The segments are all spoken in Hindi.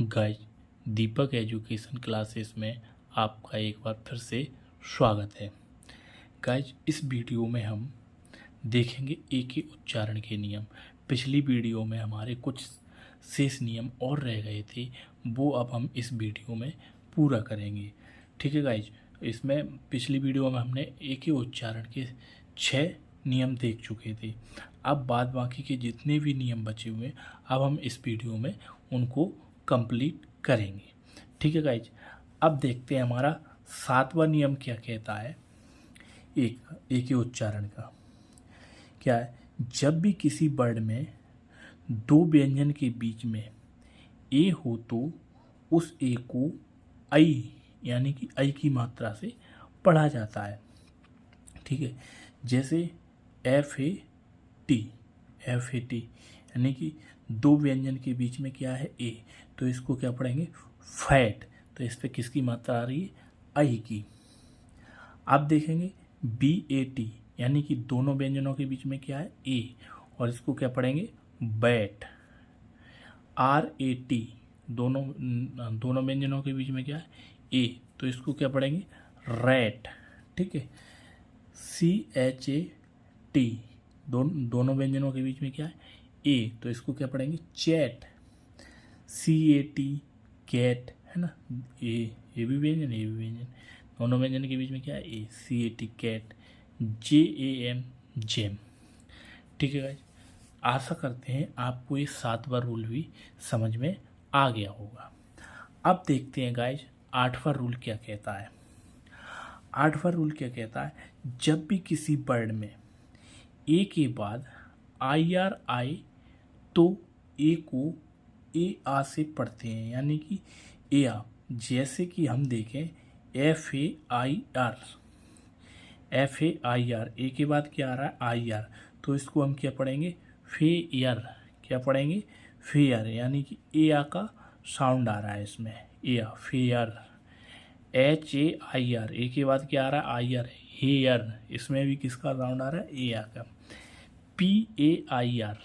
गाइज, दीपक एजुकेशन क्लासेस में आपका एक बार फिर से स्वागत है। गाइज, इस वीडियो में हम देखेंगे ए के उच्चारण के नियम। पिछली वीडियो में हमारे कुछ शेष नियम और रह गए थे, वो अब हम इस वीडियो में पूरा करेंगे। ठीक है गाइज, इसमें पिछली वीडियो में हमने ए के उच्चारण के 6 नियम देख चुके थे। अब बाद बाकी के जितने भी नियम बचे हुए अब हम इस वीडियो में उनको कंप्लीट करेंगे। ठीक है गाइज, अब देखते हैं हमारा 7वां नियम क्या कहता है। ए के उच्चारण का क्या है? जब भी किसी वर्ड में 2 व्यंजन के बीच में ए हो तो उस ए को आई यानी कि आई की मात्रा से पढ़ा जाता है। ठीक है, जैसे एफ ए टी यानी कि 2 व्यंजन के बीच में क्या है? ए, तो इसको क्या पढ़ेंगे? फैट। तो इस पर किसकी मात्रा आ रही है? आई की। आप देखेंगे BAT यानी कि दोनों व्यंजनों के बीच में क्या है? ए, और इसको क्या पढ़ेंगे? बैट। RAT दोनों व्यंजनों के बीच में क्या है? ए, तो इसको क्या पढ़ेंगे? रैट। ठीक है, CHAT दोनों व्यंजनों के बीच में क्या है? ए, तो इसको क्या पढ़ेंगे? चैट। CAT कैट, है ना? ए भी व्यंजन, ए भी व्यंजन, दोनों व्यंजन के बीच में क्या है? A. CAT cat. JAM jam. ठीक है गाइस, आशा करते हैं आपको ये 7वां रूल भी समझ में आ गया होगा। अब देखते हैं गाइस 8वां रूल क्या कहता है। 8वां रूल क्या कहता है? जब भी किसी वर्ड में ए के बाद IR आए तो ए को AR से पढ़ते हैं, यानी कि AR। जैसे कि हम देखें FAIR, ए के बाद क्या आ रहा है? IR, तो इसको हम क्या पढ़ेंगे? फेयर। क्या पढ़ेंगे? फेयर, यानी कि AR का साउंड आ रहा है इसमें, AR, फेयर। HAIR, ए के बाद क्या आ रहा है? IR, हेयर, इसमें भी किसका साउंड आ रहा है? AR का। PAIR,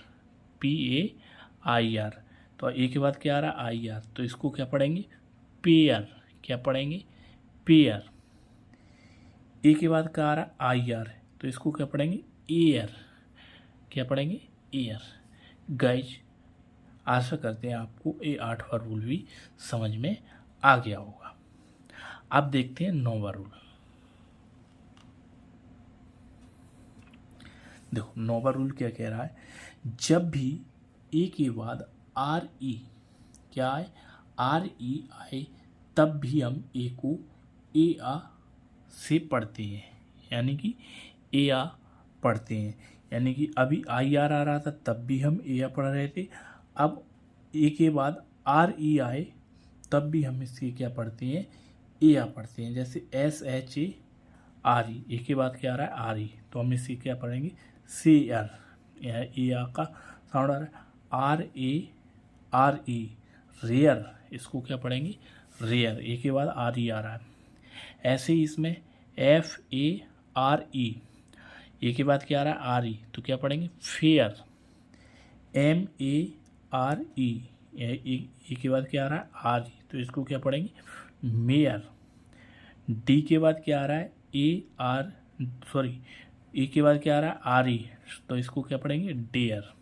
तो ए के बाद क्या आ रहा है? IR, तो इसको क्या पढ़ेंगे? पेयर। क्या पढ़ेंगे? पेयर। ए के बाद क्या आ रहा है? IR, तो इसको क्या पढ़ेंगे? एयर। क्या पढ़ेंगे? एयर। गाइज, आशा करते हैं आपको ये 8वां रूल भी समझ में आ गया होगा। अब देखते हैं 9वां रूल। देखो 9वां रूल क्या कह रहा है? जब भी ए के बाद RE क्या है? RE आए तब भी हम ए को AR से पढ़ते हैं, यानी कि AR पढ़ते हैं। यानी कि अभी IR आ रहा था तब भी हम AR पढ़ रहे थे। अब ए के बाद RE आए तब भी हम इसके क्या पढ़ते हैं? AR पढ़ते हैं। जैसे SHARE, ए के बाद क्या आ रहा है? RE, तो हम इससे क्या पढ़ेंगे? शेयर। AR का साउंड आ रहा है। RARE, रेयर, इसको क्या पढ़ेंगे? रेयर। ए के बाद RE आ रहा है। ऐसे ही इसमें FARE, ए के बाद क्या आ रहा है? RE, तो क्या पढ़ेंगे? फेयर। MARE, ए के बाद क्या आ रहा है? RE, तो इसको क्या पढ़ेंगे? मेयर। डी के बाद क्या आ रहा है? ए के बाद क्या आ रहा है? RE, तो इसको क्या पढ़ेंगे? डेयर।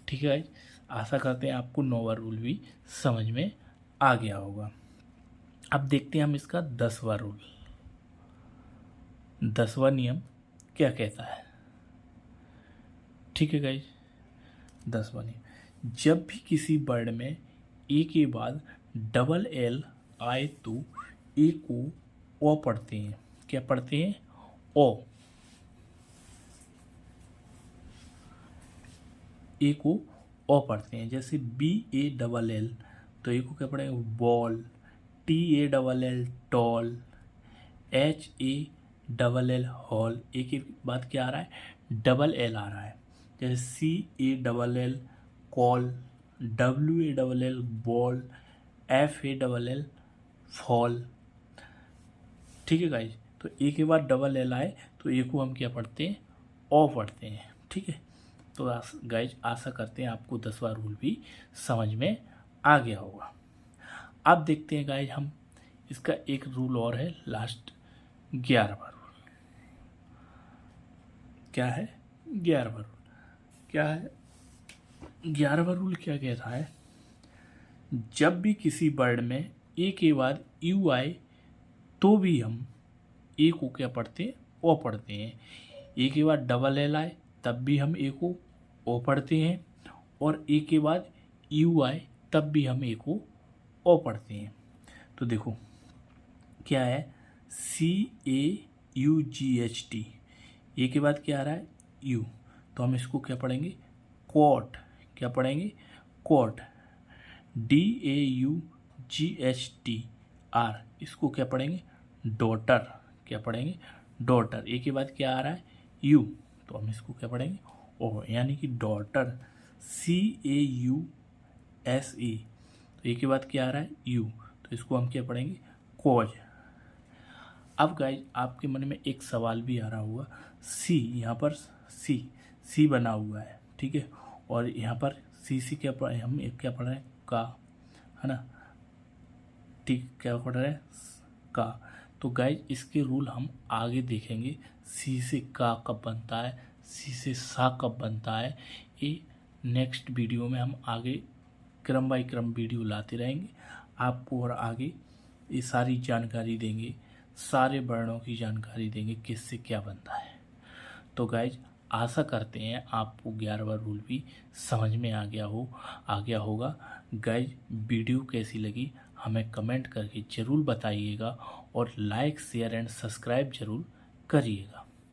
ठीक है, आशा करते हैं आपको 9वां रूल भी समझ में आ गया होगा। अब देखते हैं हम इसका 10वां रूल। 10वां नियम क्या कहता है? ठीक है गाइज, 10वां नियम, जब भी किसी वर्ड में ए के बाद LL आए तो ए को ओ पढ़ते हैं। क्या पढ़ते हैं? ओ। ए को ओ पढ़ते हैं। जैसे BALL, तो ए को क्या पढ़ेंगे? Ball. TALL, tall. HALL, hall, A के बाद क्या आ रहा है? LL आ रहा है। जैसे CALL, call. WALL, ball. FALL, fall. ठीक है गाइज, तो ए के बाद LL आए तो ए को हम क्या पढ़ते हैं? ओ पढ़ते हैं। ठीक है, तो गाइज आशा करते हैं आपको 10वां रूल भी समझ में आ गया होगा। अब देखते हैं गाइज हम इसका एक रूल और है, लास्ट 11वां रूल। क्या है 11वां रूल? क्या है 11वां रूल? क्या कह रहा है, जब भी किसी वर्ड में ए के बाद यू आए तो भी हम ए को क्या पढ़ते हैं, ओ पढ़ते हैं। ए के बाद डबल एल आए तब भी हम ए को ओ पढ़ते हैं, और ए के बाद यू आए तब भी हम ए को ओ पढ़ते हैं। तो देखो क्या है, CAUGHT, ए के बाद क्या आ रहा है, यू, तो हम इसको क्या पढ़ेंगे, कोट। क्या पढ़ेंगे, कोट। DAUGHTR, इसको क्या पढ़ेंगे, डॉटर। क्या पढ़ेंगे, डॉटर। ए के बाद क्या आ रहा है, यू, तो हम इसको क्या पढ़ेंगे, ओ, यानी कि डॉटर। CAUSE, तो ए के बाद क्या आ रहा है, यू, तो इसको हम क्या पढ़ेंगे, कोज। अब गाइज आपके मन में एक सवाल भी आ रहा होगा, सी, यहाँ पर सी बना हुआ है, ठीक है, और यहाँ पर सी क्या पढ़, हम एक क्या पढ़ रहे हैं, का, है ना, ठीक, क्या पढ़ रहे हैं, का। तो गाइज इसके रूल हम आगे देखेंगे, सी से का कब बनता है, सी से सा कब बनता है, ये नेक्स्ट वीडियो में हम आगे क्रम बाई क्रम वीडियो लाते रहेंगे आपको, और आगे ये सारी जानकारी देंगे, सारे वर्णों की जानकारी देंगे, किससे क्या बनता है। तो गाइज आशा करते हैं आपको 11वां रूल भी समझ में आ गया होगा। गाइज वीडियो कैसी लगी हमें कमेंट करके ज़रूर बताइएगा, और लाइक शेयर एंड सब्सक्राइब ज़रूर करिएगा।